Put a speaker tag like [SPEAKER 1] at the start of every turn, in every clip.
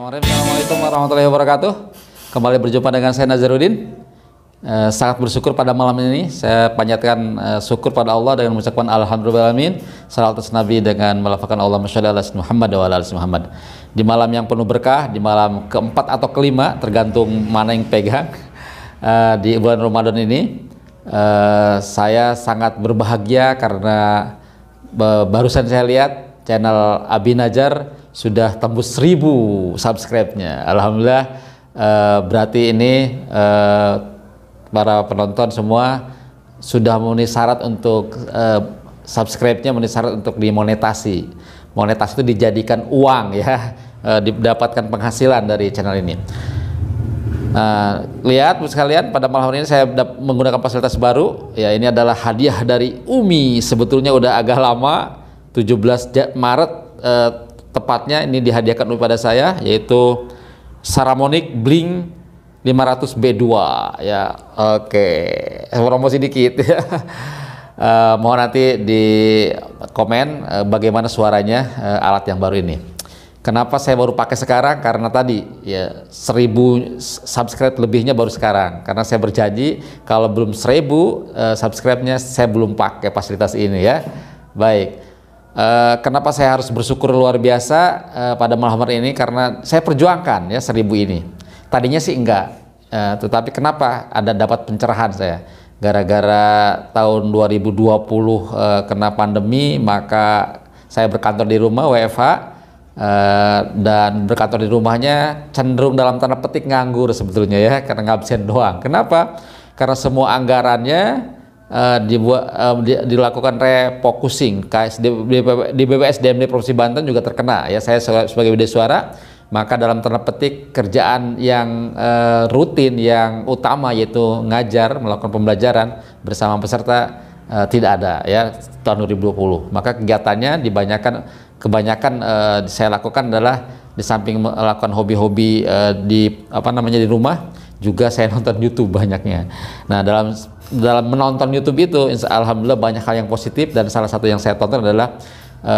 [SPEAKER 1] Bismillahirrahmanirrahim. Assalamualaikum warahmatullahi wabarakatuh. Kembali berjumpa dengan saya Nazarudin. Sangat bersyukur pada malam ini. Saya panjatkan syukur pada Allah dengan mengucapkan alhamdulillahirrahmanirrahim. Salawat atas Nabi dengan melafalkan Allahumma sholli ala Muhammad wa ala ali Muhammad. Di malam yang penuh berkah, di malam keempat atau kelima, tergantung mana yang pegang, di bulan Ramadan ini, saya sangat berbahagia karena barusan saya lihat channel Abi Najar sudah tembus 1000 subscribe-nya. Alhamdulillah, berarti ini para penonton semua sudah memenuhi syarat untuk subscribe-nya, memenuhi syarat untuk dimonetasi. Monetasi itu dijadikan uang ya, didapatkan penghasilan dari channel ini. Lihat sekalian, pada malam hari ini saya menggunakan fasilitas baru. Ya, ini adalah hadiah dari Umi. Sebetulnya udah agak lama, 17 Maret tepatnya ini dihadiahkan pada saya, yaitu Saramonic Blink 500 B2 ya. Oke, promosi dikit ya. Mohon nanti di komen bagaimana suaranya alat yang baru ini. Kenapa saya baru pakai sekarang? Karena tadi ya 1000 subscribe lebihnya baru sekarang. Karena saya berjanji kalau belum 1000 subscribe-nya saya belum pakai fasilitas ini ya. Baik. Kenapa saya harus bersyukur luar biasa pada malam hari ini? Karena saya perjuangkan ya 1000 ini. Tadinya sih enggak, tetapi kenapa ada dapat pencerahan saya? Gara-gara tahun 2020 kena pandemi, maka saya berkantor di rumah WFH, dan berkantor di rumahnya cenderung dalam tanda petik nganggur sebetulnya ya, karena ngabsen doang. Kenapa? Karena semua anggarannya dilakukan refocusing. Di BPSDM Provinsi Banten juga terkena ya. Saya sebagai bidai suara, maka dalam tanda petik kerjaan yang rutin, yang utama yaitu ngajar, melakukan pembelajaran bersama peserta tidak ada ya tahun 2020. Maka kegiatannya kebanyakan saya lakukan adalah di samping melakukan hobi-hobi di di rumah, juga saya nonton YouTube banyaknya. Nah, dalam menonton YouTube itu alhamdulillah banyak hal yang positif, dan salah satu yang saya tonton adalah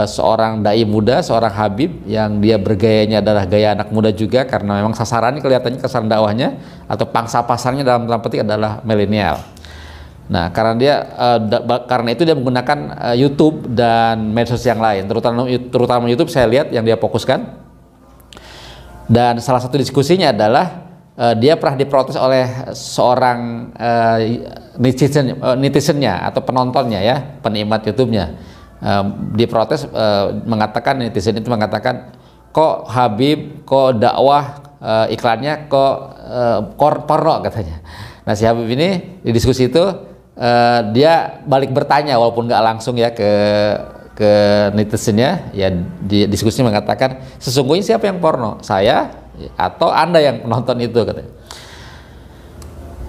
[SPEAKER 1] seorang dai muda, seorang habib yang dia bergayanya adalah gaya anak muda juga, karena memang sasarannya kelihatannya sasaran dakwahnya atau pangsa pasarnya dalam tanda petik adalah milenial. Nah, karena itu dia menggunakan YouTube dan medsos yang lain, terutama YouTube saya lihat yang dia fokuskan. Dan salah satu diskusinya adalah dia pernah diprotes oleh seorang netizennya atau penontonnya ya, penikmat YouTube-nya. Diprotes, mengatakan, netizen itu mengatakan, kok Habib, kok dakwah iklannya kok porno katanya. Nah, si Habib ini di diskusi itu dia balik bertanya walaupun nggak langsung ya ke netizennya ya, di diskusi mengatakan, sesungguhnya siapa yang porno, saya atau Anda yang penonton itu katanya.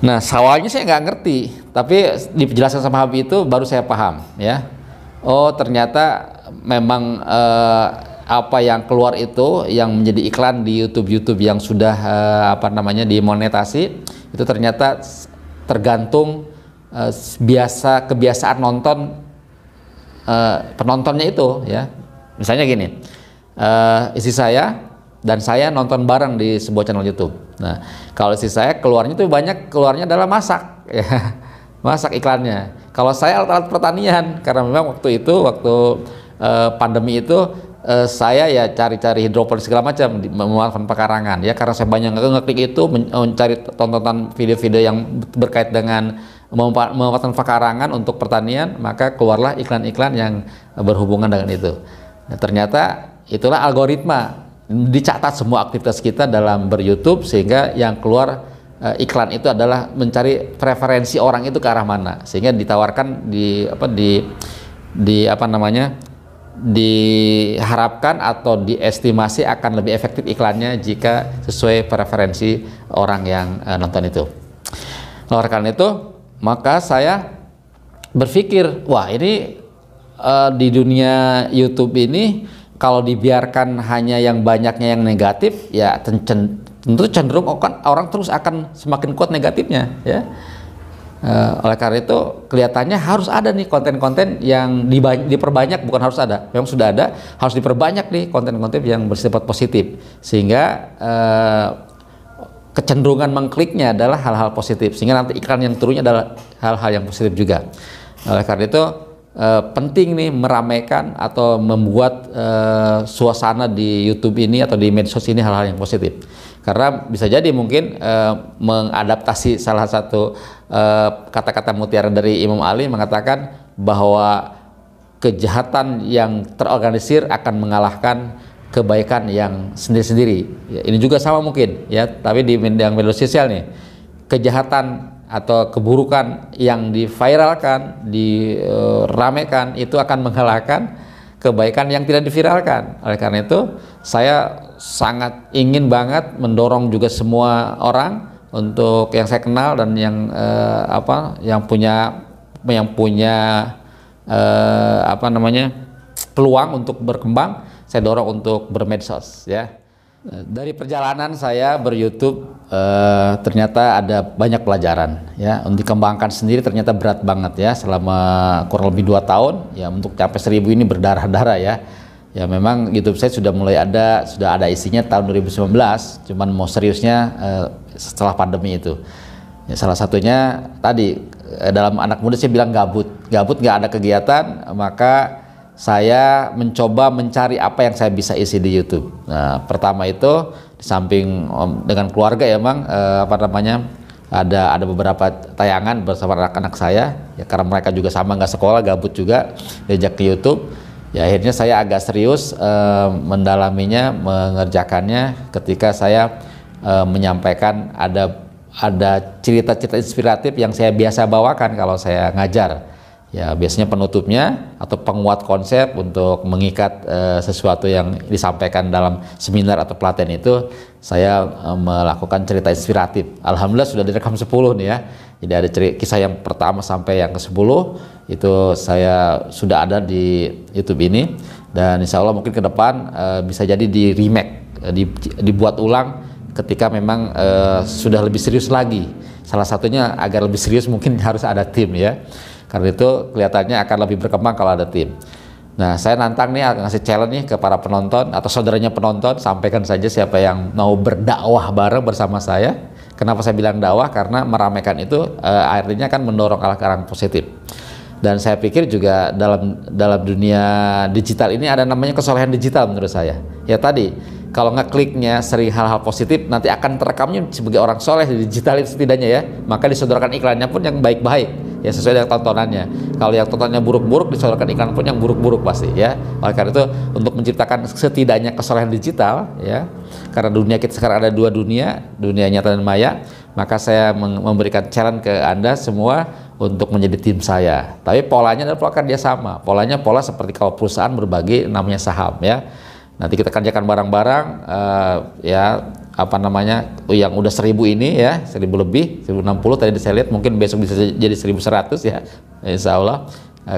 [SPEAKER 1] Nah, awalnya saya nggak ngerti, tapi dijelaskan sama Habib itu baru saya paham ya. Oh, ternyata memang apa yang keluar itu yang menjadi iklan di YouTube yang sudah dimonetasi itu ternyata tergantung kebiasaan nonton penontonnya itu ya. Misalnya gini, istri saya dan saya nonton bareng di sebuah channel YouTube. Nah, kalau istri saya keluarnya adalah masak ya. Masak iklannya. Kalau saya alat-alat pertanian, karena memang waktu pandemi itu saya ya cari-cari hidroponik segala macam, memanfaatkan pekarangan ya, karena saya banyak ngeklik itu mencari tontonan video-video yang berkait dengan memanfaatkan pekarangan untuk pertanian, maka keluarlah iklan-iklan yang berhubungan dengan itu. Nah, ternyata itulah algoritma, dicatat semua aktivitas kita dalam ber-YouTube, sehingga yang keluar iklan itu adalah mencari preferensi orang itu ke arah mana, sehingga ditawarkan diharapkan atau diestimasi akan lebih efektif iklannya jika sesuai preferensi orang yang nonton itu. Oleh karena itu, maka saya berpikir, wah ini di dunia YouTube ini kalau dibiarkan hanya yang banyaknya yang negatif, ya tentu cenderung orang terus akan semakin kuat negatifnya ya. Oleh karena itu kelihatannya harus ada nih konten-konten yang diperbanyak, bukan harus ada, memang sudah ada, harus diperbanyak nih konten-konten yang bersifat positif, sehingga kecenderungan mengkliknya adalah hal-hal positif, sehingga nanti iklan yang turunnya adalah hal-hal yang positif juga. Oleh karena itu penting nih meramaikan atau membuat suasana di YouTube ini atau di medsos ini hal-hal yang positif, karena bisa jadi mungkin mengadaptasi salah satu kata-kata mutiara dari Imam Ali mengatakan bahwa kejahatan yang terorganisir akan mengalahkan kebaikan yang sendiri-sendiri. Ya, ini juga sama mungkin ya, tapi di media sosial nih, kejahatan atau keburukan yang diviralkan, diramekan itu akan mengalahkan kebaikan yang tidak diviralkan. Oleh karena itu saya sangat ingin banget mendorong juga semua orang untuk yang saya kenal dan yang punya peluang untuk berkembang, saya dorong untuk bermedsos ya. Dari perjalanan saya ber-YouTube ternyata ada banyak pelajaran ya. Untuk dikembangkan sendiri ternyata berat banget ya, selama kurang lebih 2 tahun ya, untuk capai 1000 ini berdarah-darah ya. Ya memang YouTube saya sudah ada isinya tahun 2019, cuman mau seriusnya setelah pandemi itu. Ya, salah satunya tadi dalam anak muda saya bilang gabut nggak ada kegiatan, maka saya mencoba mencari apa yang saya bisa isi di YouTube. Nah, pertama itu di samping dengan keluarga ya, Bang, ada beberapa tayangan bersama anak-anak saya ya, karena mereka juga sama nggak sekolah, gabut juga, diajak ke YouTube. Ya akhirnya saya agak serius mendalaminya, mengerjakannya ketika saya menyampaikan ada cerita-cerita inspiratif yang saya biasa bawakan kalau saya ngajar. Ya biasanya penutupnya atau penguat konsep untuk mengikat sesuatu yang disampaikan dalam seminar atau pelatihan itu, saya melakukan cerita inspiratif. Alhamdulillah sudah direkam 10 nih ya. Jadi ada kisah yang pertama sampai yang ke-10 itu saya sudah ada di YouTube ini, dan insya Allah mungkin ke depan bisa jadi di remake, dibuat ulang ketika memang sudah lebih serius lagi. Salah satunya agar lebih serius mungkin harus ada tim ya, karena itu kelihatannya akan lebih berkembang kalau ada tim. Nah saya nantang nih, akan ngasih challenge nih ke para penonton atau saudaranya penonton, sampaikan saja siapa yang mau berdakwah bareng bersama saya. Kenapa saya bilang dakwah? Karena meramaikan itu artinya kan mendorong arah positif. Dan saya pikir juga dalam dunia digital ini ada namanya kesolehan digital menurut saya. Ya tadi, kalau ngekliknya sering hal-hal positif, nanti akan terekamnya sebagai orang soleh di digital itu setidaknya ya. Maka disodorkan iklannya pun yang baik-baik ya, sesuai dengan tontonannya. Kalau yang tontonannya buruk-buruk, disodorkan iklan pun yang buruk-buruk pasti ya. Oleh karena itu untuk menciptakan setidaknya kesolehan digital ya, karena dunia kita sekarang ada 2 dunia nyata dan maya, maka saya memberikan challenge ke Anda semua untuk menjadi tim saya. Tapi polanya adalah pola kerjasama. Pola seperti kalau perusahaan berbagi namanya saham ya. Nanti kita kerjakan barang-barang yang udah 1000 ini ya, 1000 lebih, 1060 tadi saya lihat, mungkin besok bisa jadi 1100 ya, insya Allah,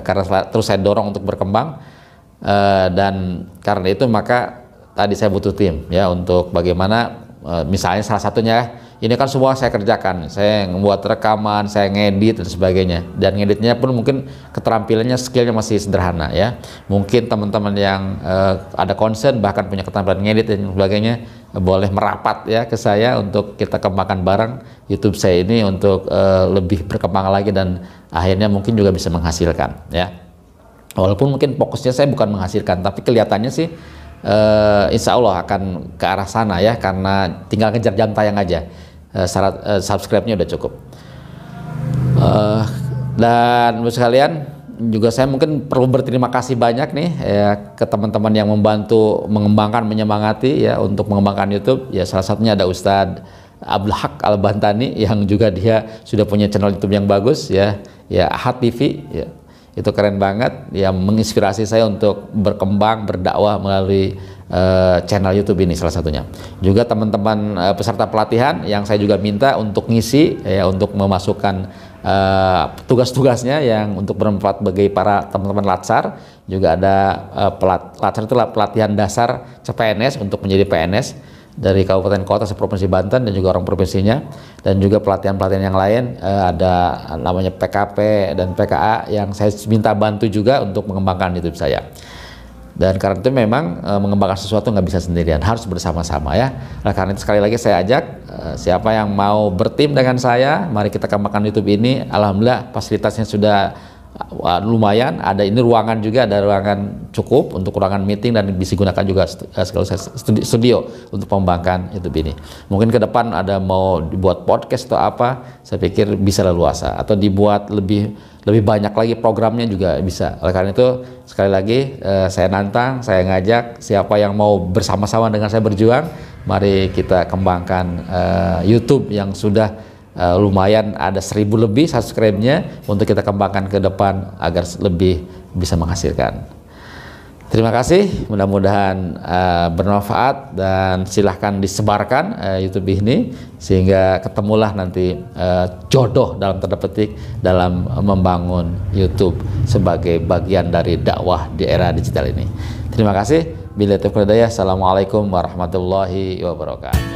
[SPEAKER 1] karena terus saya dorong untuk berkembang, dan karena itu maka tadi saya butuh tim ya, untuk bagaimana misalnya salah satunya ini kan semua saya kerjakan, saya membuat rekaman, saya ngedit dan sebagainya, dan ngeditnya pun mungkin keterampilannya, skillnya masih sederhana ya. Mungkin teman-teman yang ada concern bahkan punya keterampilan ngedit dan sebagainya, boleh merapat ya ke saya untuk kita kembangkan bareng YouTube saya ini untuk lebih berkembang lagi, dan akhirnya mungkin juga bisa menghasilkan ya. Walaupun mungkin fokusnya saya bukan menghasilkan, tapi kelihatannya sih insya Allah akan ke arah sana ya, karena tinggal ngejar jam tayang aja. Syarat subscribe-nya udah cukup. Dan buat sekalian juga saya mungkin perlu berterima kasih banyak nih ya ke teman-teman yang membantu mengembangkan, menyemangati ya untuk mengembangkan YouTube ya. Salah satunya ada Ustadz Abdul Haq Al-Bantani yang juga dia sudah punya channel YouTube yang bagus ya Ahad TV ya. Itu keren banget ya, menginspirasi saya untuk berkembang, berdakwah melalui channel YouTube ini salah satunya. Juga teman-teman peserta pelatihan yang saya juga minta untuk ngisi ya, untuk memasukkan tugas-tugasnya yang untuk bermanfaat bagi para teman-teman Latsar. Juga ada Latsar itu pelatihan dasar CPNS untuk menjadi PNS, dari kabupaten kota seprovinsi Banten dan juga orang provinsinya, dan juga pelatihan-pelatihan yang lain, ada namanya PKP dan PKA yang saya minta bantu juga untuk mengembangkan YouTube saya. Dan karena itu memang mengembangkan sesuatu nggak bisa sendirian, harus bersama-sama ya. Nah, karena itu sekali lagi saya ajak siapa yang mau bertim dengan saya, mari kita kembangkan YouTube ini. Alhamdulillah fasilitasnya sudah lumayan, ada ini ruangan juga, ada ruangan cukup untuk ruangan meeting dan bisa digunakan juga sekaligus studio untuk mengembangkan YouTube ini. Mungkin ke depan ada mau dibuat podcast atau apa, saya pikir bisa leluasa, atau dibuat lebih banyak lagi programnya juga bisa. Oleh karena itu sekali lagi saya nantang, saya ngajak siapa yang mau bersama-sama dengan saya berjuang, mari kita kembangkan YouTube yang sudah lumayan ada 1000 lebih subscribe-nya, untuk kita kembangkan ke depan agar lebih bisa menghasilkan. Terima kasih, mudah-mudahan bermanfaat dan silahkan disebarkan YouTube ini sehingga ketemulah nanti jodoh dalam tanda petik dalam membangun YouTube sebagai bagian dari dakwah di era digital ini. Terima kasih. Billahi taufiq wal hidayah. Assalamualaikum warahmatullahi wabarakatuh.